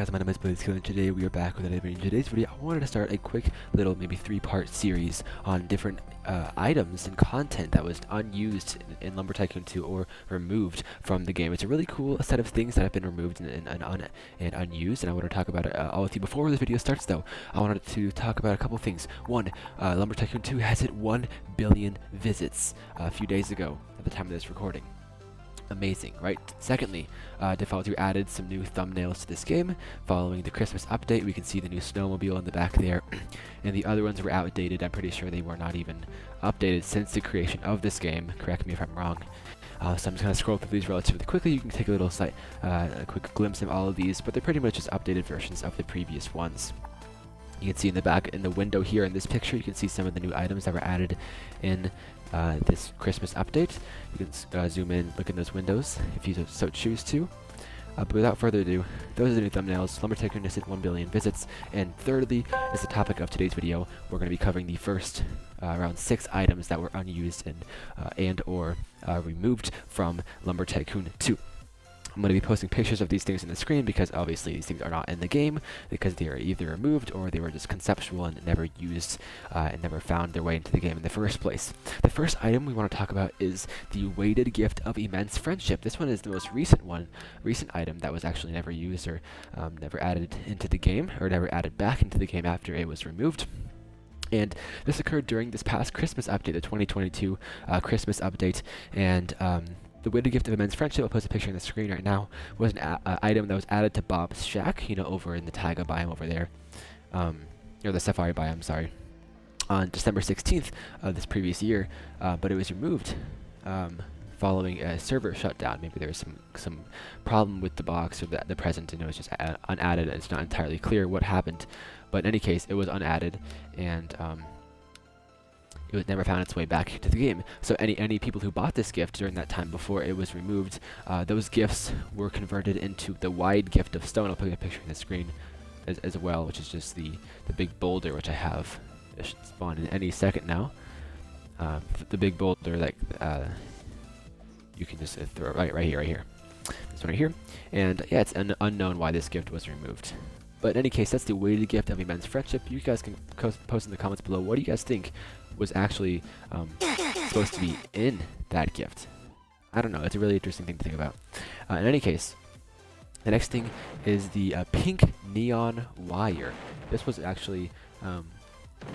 guys, my name is Blazekiller, and today we are back with another video. In today's video, I wanted to start a quick little, maybe 3-part series on different items and content that was unused in Lumber Tycoon 2 or removed from the game. It's a really cool set of things that have been removed and unused, and I want to talk about it all with you. Before this video starts, though, I wanted to talk about a couple things. One, Lumber Tycoon 2 has hit 1 billion visits a few days ago at the time of this recording. Amazing, right? Secondly, Default 2 added some new thumbnails to this game. Following the Christmas update, we can see the new snowmobile in the back there, and the other ones were outdated. I'm pretty sure they were not even updated since the creation of this game. Correct me if I'm wrong. So I'm just going to scroll through these relatively quickly. You can take a little a quick glimpse of all of these, but they're pretty much just updated versions of the previous ones. You can see in the back, in the window here in this picture, you can see some of the new items that were added in this Christmas update. You can zoom in, look in those windows if you so choose to. But without further ado, those are the new thumbnails. Lumber Tycoon has hit 1 billion visits. And thirdly is the topic of today's video. We're going to be covering the first around 6 items that were unused and or removed from Lumber Tycoon 2. I'm going to be posting pictures of these things on the screen because obviously these things are not in the game because they are either removed or they were just conceptual and never used and never found their way into the game in the first place. The first item we want to talk about is the weighted gift of immense friendship. This one is the most recent item that was actually never used or never added into the game or never added back into the game after it was removed. And this occurred during this past Christmas update, the 2022 Christmas update, and the weighted gift of immense friendship, I'll post a picture on the screen right now, was an item that was added to Bob's shack, you know, over in the Taiga biome over there, or the Safari biome, sorry, on December 16th of this previous year, but it was removed following a server shutdown. Maybe there was some problem with the box or the present, and it was just unadded, and it's not entirely clear what happened, but in any case, it was unadded, and it was never found its way back to the game. So any people who bought this gift during that time before it was removed, those gifts were converted into the wide gift of stone. I'll put a picture on the screen as well, which is just the big boulder, which I have. It should spawn in any second now. The big boulder that you can just throw right here. This one right here. And yeah, it's unknown why this gift was removed. But in any case, that's the weighted gift of immense friendship. You guys can post in the comments below, what do you guys think was actually supposed to be in that gift? I don't know. It's a really interesting thing to think about. In any case, the next thing is the pink neon wire. This was actually an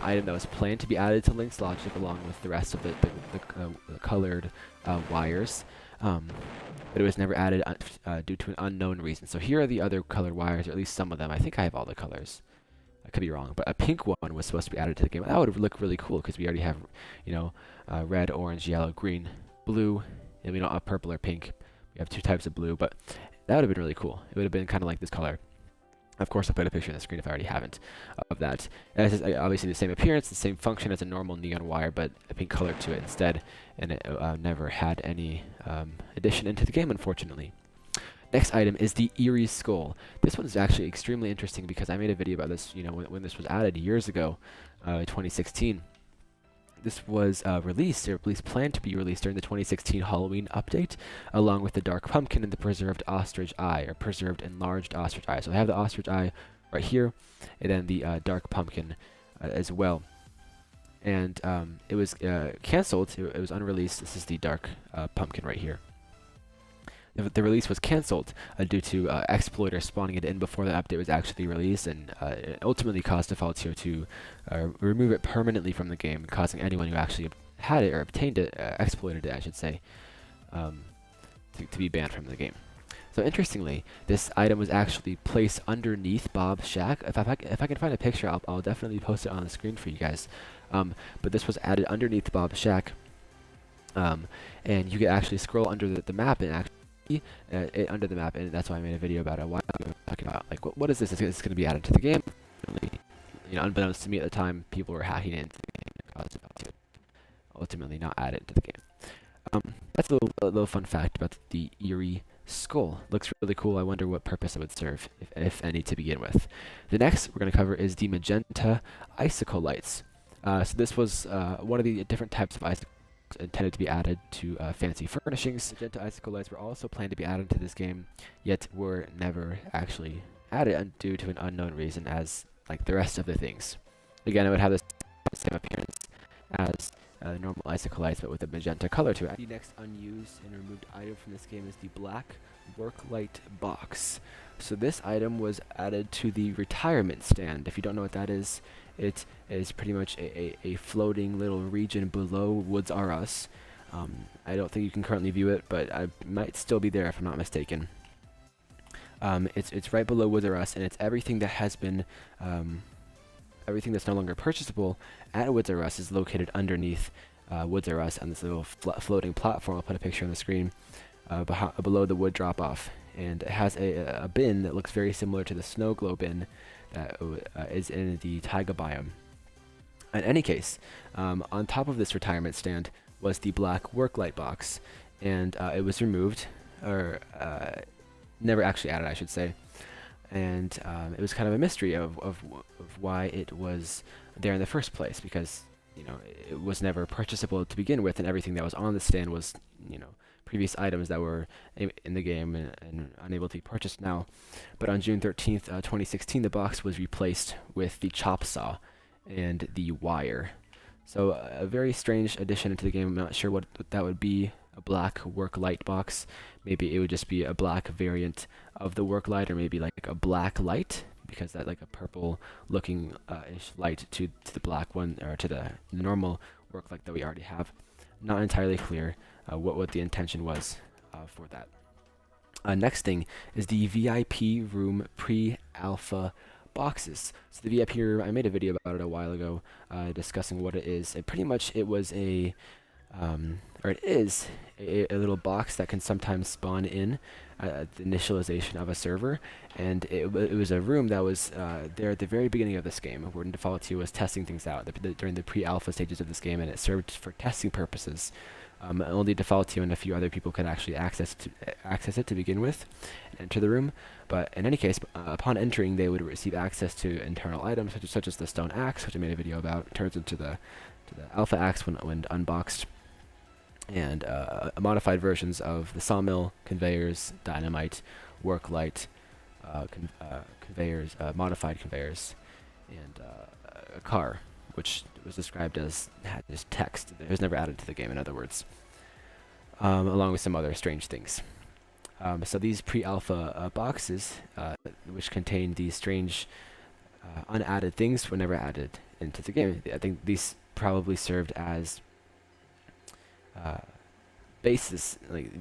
item that was planned to be added to Link's Logic along with the rest of the colored wires. But it was never added due to an unknown reason. So here are the other colored wires, or at least some of them. I think I have all the colors. I could be wrong, but a pink one was supposed to be added to the game. That would look really cool because we already have, you know, red, orange, yellow, green, blue, and we don't have purple or pink. We have 2 types of blue, but that would have been really cool. It would have been kind of like this color. Of course, I'll put a picture on the screen if I already haven't of that. And it's obviously the same appearance, the same function as a normal neon wire, but a pink color to it instead, and it never had any addition into the game, unfortunately. Next item is the Eerie skull. This one is actually extremely interesting because I made a video about this, you know, when this was added years ago, 2016. This was released, or at least planned to be released during the 2016 Halloween update, along with the dark pumpkin and the preserved ostrich eye, or preserved enlarged ostrich eye. So I have the ostrich eye right here, and then the dark pumpkin as well. And it was cancelled. It was unreleased. This is the dark pumpkin right here. The release was cancelled due to exploiters spawning it in before the update was actually released, and it ultimately caused Default 2 to remove it permanently from the game, causing anyone who actually had it or obtained it, exploited it, I should say, to be banned from the game. So interestingly, this item was actually placed underneath Bob's shack. If I can find a picture, I'll definitely post it on the screen for you guys. But this was added underneath Bob's shack, and you could actually scroll under the map and actually under the map, and that's why I made a video about it a while ago, talking about like what is this? Is this going to be added to the game? You know, unbeknownst to me at the time, people were hacking into the game and caused it to ultimately not add it to the game. That's a little fun fact about the Eerie skull. Looks really cool. I wonder what purpose it would serve, if any, to begin with. The next we're going to cover is the Magenta icicle lights. So this was one of the different types of icicles intended to be added to fancy furnishings. Magenta icicle lights were also planned to be added to this game, yet were never actually added due to an unknown reason as like the rest of the things. Again, it would have the same appearance as normal icicle lights, but with a magenta color to it. The next unused and removed item from this game is the black work light box. So this item was added to the retirement stand. If you don't know what that is, it is pretty much a floating little region below Woods R Us. I don't think you can currently view it, but I might still be there if I'm not mistaken. It's right below Woods R Us, and it's everything that has been everything that's no longer purchasable at Woods R Us is located underneath Woods R Us on this little floating platform. I'll put a picture on the screen below the wood drop-off, and it has a bin that looks very similar to the snow globe bin that is in the taiga biome. In any case, on top of this retirement stand was the black work light box, and it was removed, or never actually added, I should say. And it was kind of a mystery of why it was there in the first place, because it was never purchasable to begin with, and everything that was on the stand was previous items that were in the game and unable to be purchased now. But on June 13th, 2016, the box was replaced with the chop saw and the wire. So a very strange addition into the game. I'm not sure what that would be. A black work light box. Maybe it would just be a black variant of the work light, or maybe like a black light, because that like a purple looking ish light to the black one, or to the normal work light that we already have. Not entirely clear what the intention was for that. Next thing is the VIP room pre-alpha boxes. So the VIP room, I made a video about it a while ago, discussing what it is. Pretty much it was it is a little box that can sometimes spawn in at the initialization of a server, and it was a room that was there at the very beginning of this game, where Default 2 was testing things out during the pre-alpha stages of this game, and it served for testing purposes. Only Default 2 and a few other people could actually access it to begin with and enter the room. But in any case, upon entering, they would receive access to internal items such as the stone axe, which I made a video about. It turns into the alpha axe when unboxed, and modified versions of the sawmill, conveyors, dynamite, work light, conveyors, modified conveyors, and a car, which was described as had just text. It was never added to the game, in other words, along with some other strange things. So these pre-alpha boxes, which contain these strange unadded things, were never added into the game. I think these probably served as basis, like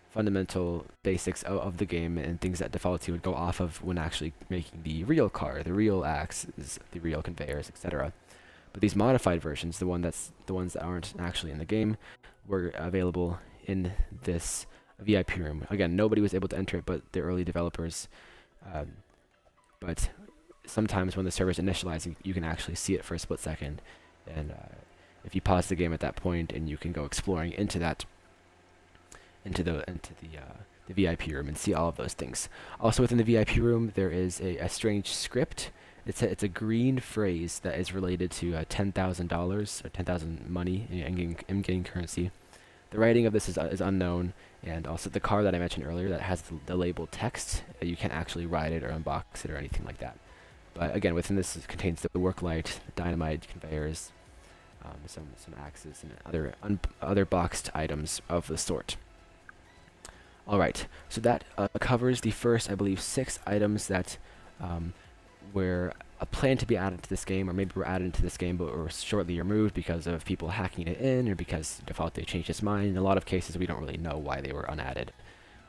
fundamental basics of the game, and things that Default 2 would go off of when actually making the real car, the real axes, the real conveyors, etc. But these modified versions, the ones that aren't actually in the game, were available in this VIP room. Again, nobody was able to enter it but the early developers. But sometimes when the server's initializing, you can actually see it for a split second, and if you pause the game at that point, and you can go exploring into the VIP room and see all of those things. Also within the VIP room, there is a strange script. It's a green phrase that is related to $10,000 or 10,000 money in-game currency. The writing of this is unknown, and also the car that I mentioned earlier that has the labeled text, you can't actually ride it or unbox it or anything like that. But again, within this it contains the work light, the dynamite, conveyors, some axes, and other boxed items of the sort. Alright, so that covers the first, I believe, 6 items that were planned to be added to this game, or maybe were added into this game but were shortly removed because of people hacking it in, or because Default 2 changed its mind. In a lot of cases, we don't really know why they were unadded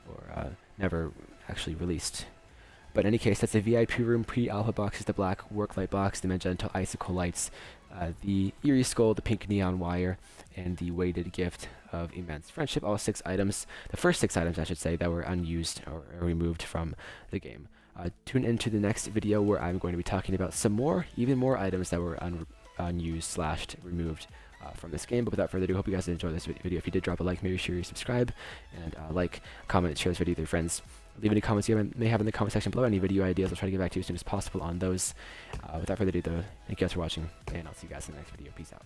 or never actually released. But in any case, that's the VIP room pre-alpha boxes, the black work light box, the magenta icicle lights, the Eerie skull, the pink neon wire, and the weighted gift of immense friendship. All 6 items, the first 6 items I should say, that were unused or removed from the game. Tune into the next video where I'm going to be talking about some more, even more items that were unused / removed from this game. But without further ado, hope you guys enjoyed this video. If you did, drop a like, maybe sure you subscribe, and like, comment, share this video with your friends. Leave any comments you may have in the comment section below. Any video ideas, I'll try to get back to you as soon as possible on those. Without further ado, though, thank you guys for watching, and I'll see you guys in the next video. Peace out.